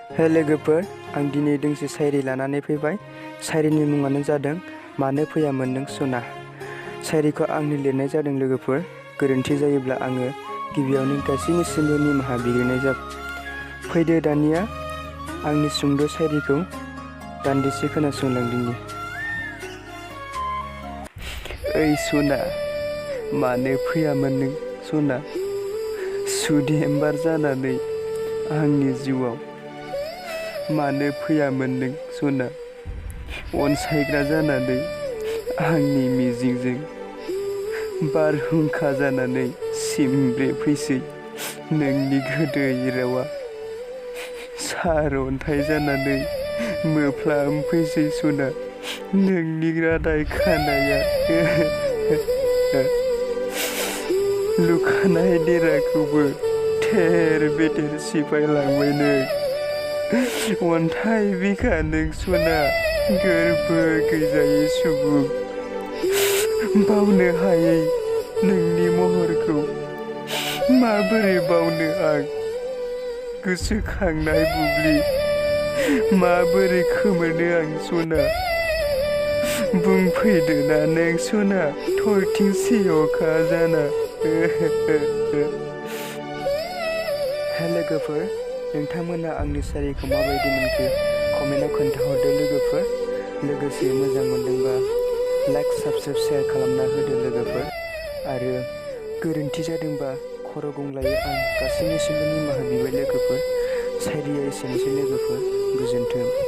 हे लोगोफोर, आं दिनै दोंसे सायरि लानानै फैबाय। सायरिनि मुङानो जादों मानो फैयामोन नों सना। सायरिखौ आंनो लिरनाय जादों लोगोफोर। गोरोन्थि जायोब्ला आङो गिबियावनो गासैनिसिमबो निमाहा बिग्रोनाय जाबाय। फैदो दानिया आंनि सुंद' सायरिखौ दान्दिसे खोनासंलांदिनि। ओइ सना, मानो फैयामोन नों सना? सुदेमबार जानानै आंनि जिउआव मानो फैयामोन नों सना? अनसायग्रा जानानै आंनि मिजिंजों बारहुंखा जानानै सिमब्रे फैसै नोंनि गोदै रावा। सारअन्थाइ जानानै मोफ्लामफैसै सना नोंनि रादाय खानाया। लुखानाय देराखौबो थेर बेथेर सिफायलांबाय नों। अन्थाइ बिखा नों सना, गोरबो गैजायै सुबुं। बावनो हायै नोंनि महरखौ माबोरै बावनो आं? गोसोखांनाय बुब्लि माबोरै खोमोरनो आं सना? बुंफैदोना नों सना, थरथिंसे अखा जाना। हे लोगोफोर, नोंथांमोना आंनि सायरिखौ माबायदि मोनखो कमेन्टआव खोन्थाहरदो लोगोफोर। लोगोसे मोजां मोनदोंबा लाइक साबस्क्राइब शेयार खालामना होदो लोगोफोर। आरो गोरोन्थि जादोंबा खर' गंग्लायै आं गासैनिसिमबो निमाहा बिबाय लोगोफोर। सायरिया एसेनोसै लोगोफोर, गोजोन्थों।